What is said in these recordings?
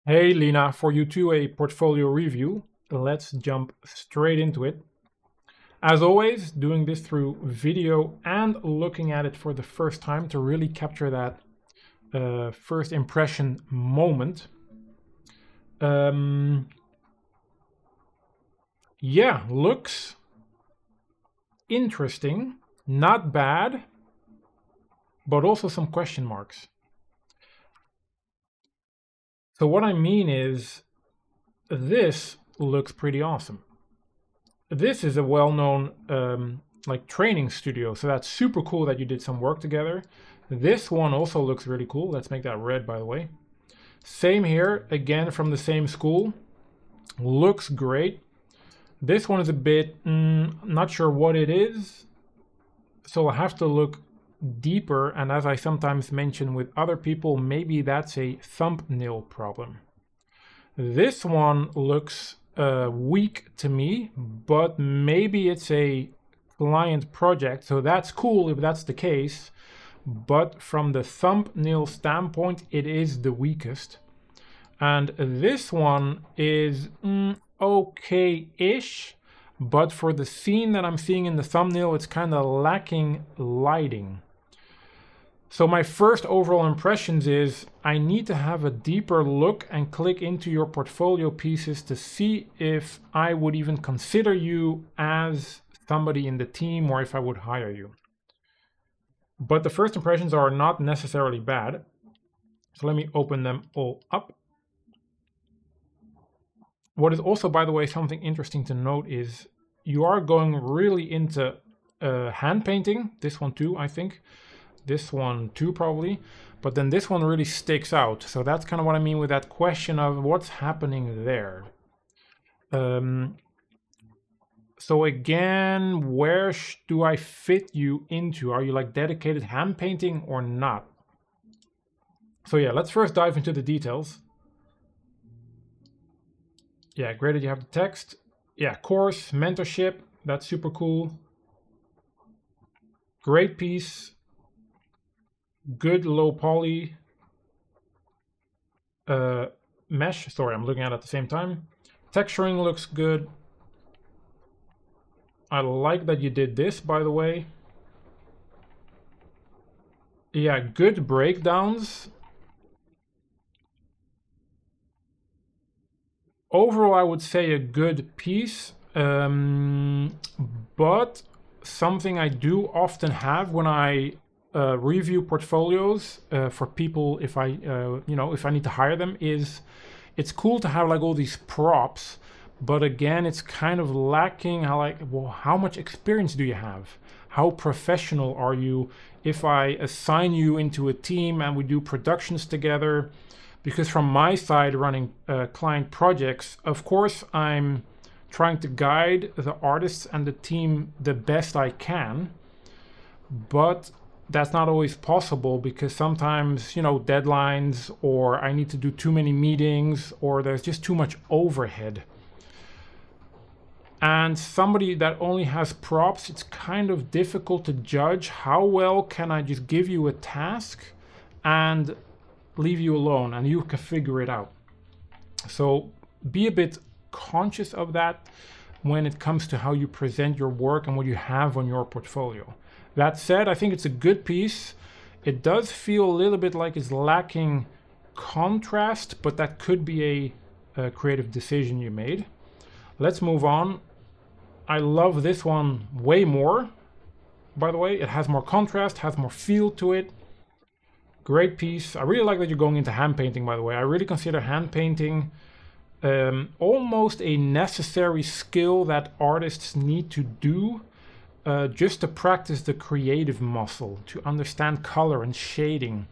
Hey Lina, for you too a portfolio review. Let's jump straight into it. As always, doing this through video and looking at it for the first time to really capture that first impression moment. Yeah, looks interesting, not bad, but also some question marks. So what I mean is, this looks pretty awesome. This is a well-known like training studio, so that's super cool that you did some work together. This one also looks really cool. Let's make that red, by the way. Same here, again from the same school. Looks great. This one is a bit not sure what it is, so I have to look deeper, and as I sometimes mention with other people, maybe that's a thumbnail problem. This one looks weak to me, but maybe it's a client project, so that's cool if that's the case. But from the thumbnail standpoint, it is the weakest. And this one is okay-ish, but for the scene that I'm seeing in the thumbnail, it's kind of lacking lighting. So my first overall impressions is I need to have a deeper look and click into your portfolio pieces to see if I would even consider you as somebody in the team or if I would hire you. But the first impressions are not necessarily bad. So let me open them all up. What is also, by the way, something interesting to note is you are going really into hand painting. This one too, I think. This one too, probably. But then this one really sticks out. So that's kind of what I mean with that question of what's happening there. So again, where do I fit you into? Are you like dedicated hand painting or not? So yeah, let's first dive into the details. Yeah, great that you have the text. Yeah, course, mentorship, that's super cool. Great piece. Good low poly mesh. Sorry, I'm looking at it at the same time. Texturing looks good. I like that you did this, by the way. Yeah, good breakdowns. Overall, I would say a good piece, but something I do often have when I review portfolios for people, if I, if I need to hire them, is it's cool to have like all these props, but again, it's kind of lacking how much experience do you have? How professional are you? If I assign you into a team and we do productions together, because from my side running client projects, of course, I'm trying to guide the artists and the team the best I can, but that's not always possible because sometimes, deadlines, or I need to do too many meetings, or there's just too much overhead. And somebody that only has props, it's kind of difficult to judge how well can I just give you a task and leave you alone and you can figure it out. So be a bit conscious of that when it comes to how you present your work and what you have on your portfolio. That said, I think it's a good piece. It does feel a little bit like it's lacking contrast, but that could be a creative decision you made. Let's move on. I love this one way more, by the way. It has more contrast, has more feel to it. Great piece. I really like that you're going into hand painting, by the way. I really consider hand painting almost a necessary skill that artists need to do just to practice the creative muscle, to understand color and shading.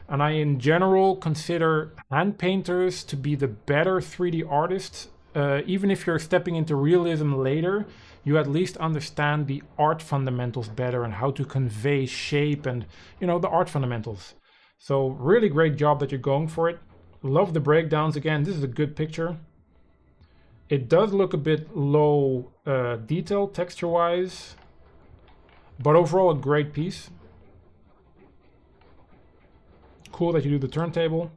And I, in general, consider hand painters to be the better 3D artists. Even if you're stepping into realism later, you at least understand the art fundamentals better and how to convey shape and, the art fundamentals. So really great job that you're going for it. Love the breakdowns again. This is a good picture. It does look a bit low detail texture-wise, but overall a great piece. Cool that you do the turntable.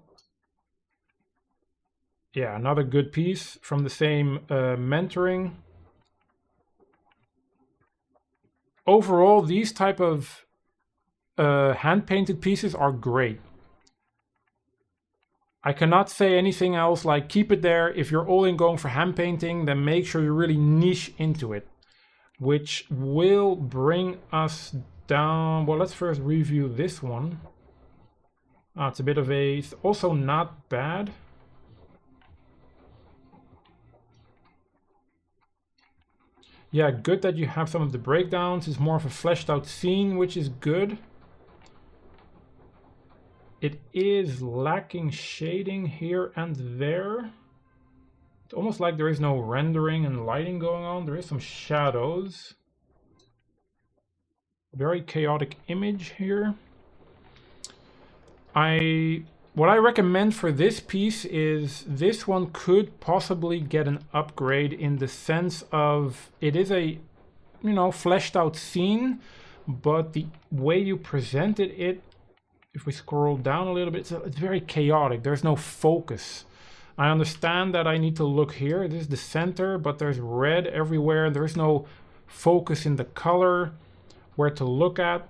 Yeah, another good piece from the same mentoring. Overall, these type of hand-painted pieces are great. I cannot say anything else like keep it there. If you're all in going for hand painting, then make sure you really niche into it, which will bring us down. Well, let's first review this one. It's a bit of a, it's also not bad. Yeah, good that you have some of the breakdowns. It's more of a fleshed out scene, which is good. It is lacking shading here and there. It's almost like there is no rendering and lighting going on. There is some shadows. Very chaotic image here. What I recommend for this piece is this one could possibly get an upgrade in the sense of it is a, you know, fleshed out scene, but the way you presented it, if we scroll down a little bit, it's very chaotic. There's no focus. I understand that I need to look here. This is the center, but there's red everywhere. There's no focus in the color, where to look at.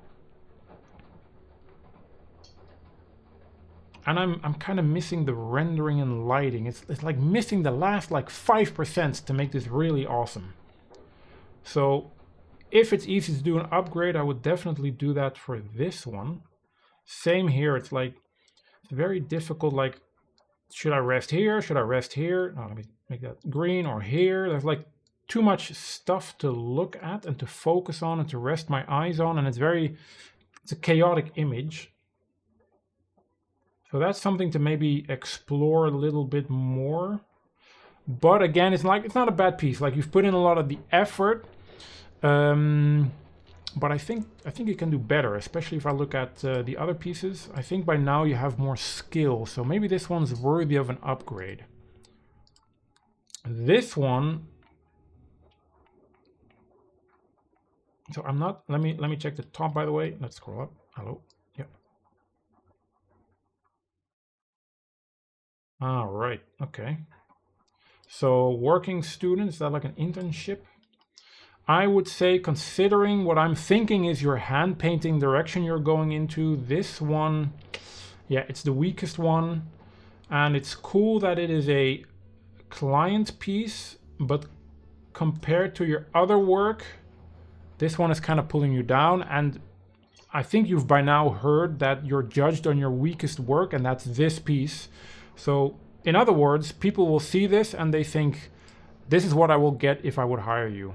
And I'm kind of missing the rendering and lighting. It's like missing the last like 5% to make this really awesome. So if it's easy to do an upgrade, I would definitely do that for this one. Same here. It's like it's very difficult. Like, should I rest here? Should I rest here? No, let me make that green, or here. There's like too much stuff to look at and to focus on and to rest my eyes on, and it's a chaotic image. So that's something to maybe explore a little bit more. But again, it's not a bad piece. Like, you've put in a lot of the effort. But I think you can do better, especially if I look at the other pieces. I think by now you have more skill, so maybe this one's worthy of an upgrade. This one, so I'm not. Let me check the top. By the way, let's scroll up. Hello. Yep. All right. Okay. So working student, is that like an internship? I would say, considering what I'm thinking is your hand painting direction you're going into, this one, yeah, it's the weakest one. And it's cool that it is a client piece, but compared to your other work, this one is kind of pulling you down. And I think you've by now heard that you're judged on your weakest work, and that's this piece. So in other words, people will see this and they think, this is what I will get if I would hire you.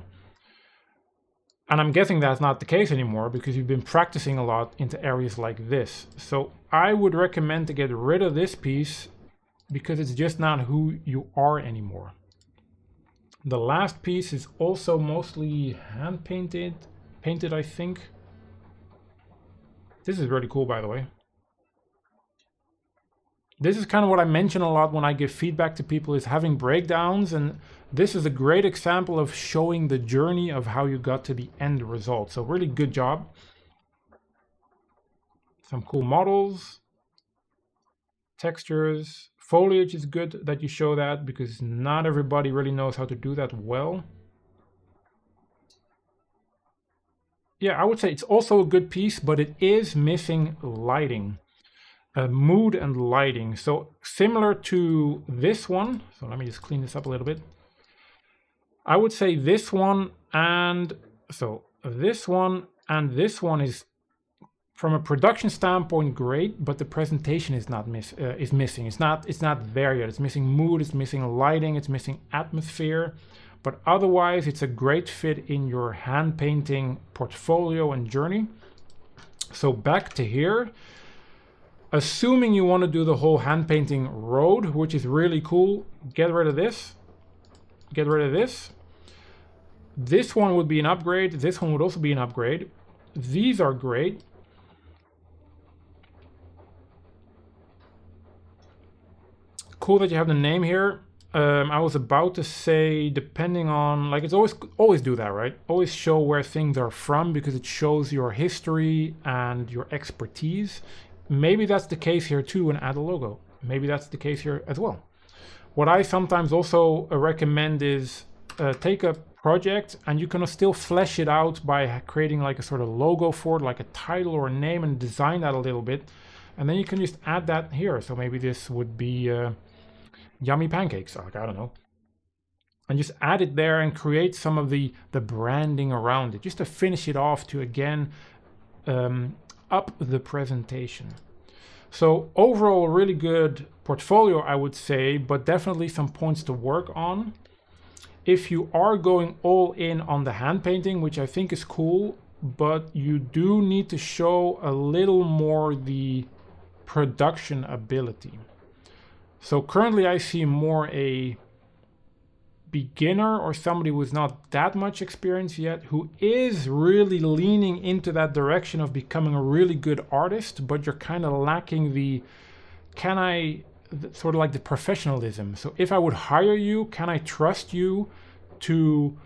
And I'm guessing that's not the case anymore, because you've been practicing a lot into areas like this. So I would recommend to get rid of this piece, because it's just not who you are anymore. The last piece is also mostly hand painted, I think. This is really cool, by the way. This is kind of what I mention a lot when I give feedback to people, is having breakdowns, and this is a great example of showing the journey of how you got to the end result. So really good job. Some cool models, textures, foliage is good that you show that, because not everybody really knows how to do that well. Yeah, I would say it's also a good piece, but it is missing lighting. Mood and lighting. So similar to this one, so let me just clean this up a little bit. I would say this one and so this one and this one is, from a production standpoint, great, but the presentation is not missing. It's not there yet. It's missing mood, it's missing lighting, it's missing atmosphere. But otherwise, it's a great fit in your hand painting portfolio and journey. So back to here. Assuming you want to do the whole hand painting road, which is really cool, get rid of this. Get rid of this. This one would be an upgrade. This one would also be an upgrade. These are great. Cool that you have the name here. I was about to say, depending on, like, it's always do that, right? Always show where things are from, because it shows your history and your expertise. Maybe that's the case here too, and add a logo. Maybe that's the case here as well. What I sometimes also recommend is take a project and you can still flesh it out by creating like a sort of logo for it, like a title or a name, and design that a little bit. And then you can just add that here. So maybe this would be yummy pancakes, like, I don't know. And just add it there and create some of the branding around it, just to finish it off to, again, up the presentation. So overall, really good portfolio, I would say, but definitely some points to work on. If you are going all in on the hand painting, which I think is cool, but you do need to show a little more the production ability. So currently I see more a beginner or somebody with not that much experience yet who is really leaning into that direction of becoming a really good artist, but you're kind of lacking the sort of like the professionalism. So if I would hire you, can I trust you to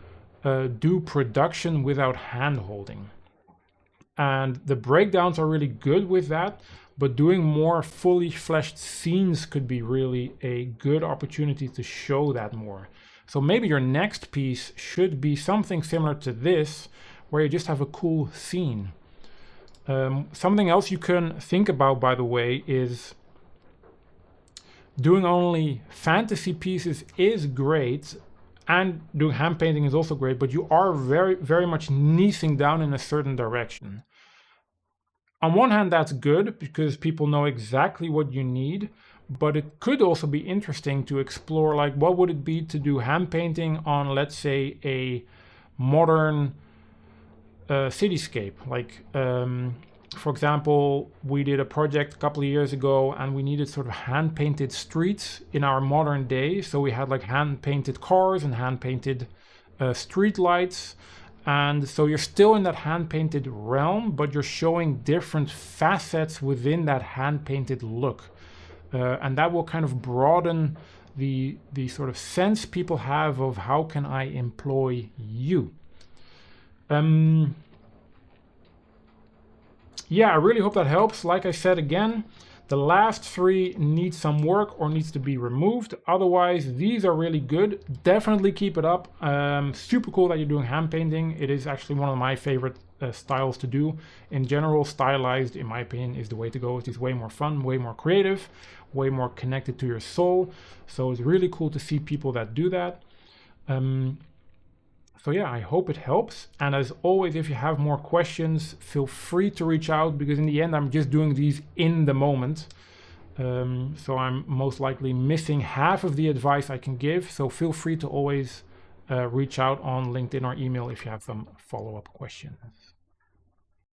do production without hand holding? And the breakdowns are really good with that, but doing more fully fleshed scenes could be really a good opportunity to show that more. So maybe your next piece should be something similar to this, where you just have a cool scene. Something else you can think about, by the way, is doing only fantasy pieces is great, and doing hand painting is also great, but you are very, very much niching down in a certain direction. On one hand, that's good because people know exactly what you need, but it could also be interesting to explore, like, what would it be to do hand painting on, let's say, a modern cityscape. Like, for example, we did a project a couple of years ago and we needed sort of hand painted streets in our modern day. So we had like hand painted cars and hand painted street lights. And so you're still in that hand painted realm, but you're showing different facets within that hand painted look. And that will kind of broaden the sort of sense people have of how can I employ you. Yeah, I really hope that helps. Like I said again, the last three need some work or needs to be removed. Otherwise, these are really good. Definitely keep it up. Super cool that you're doing hand painting. It is actually one of my favorite styles to do. In general, stylized, in my opinion, is the way to go. It is way more fun, way more creative, way more connected to your soul. So it's really cool to see people that do that. So yeah, I hope it helps. And as always, if you have more questions, feel free to reach out, because in the end, I'm just doing these in the moment. So I'm most likely missing half of the advice I can give. So feel free to always reach out on LinkedIn or email if you have some follow-up questions.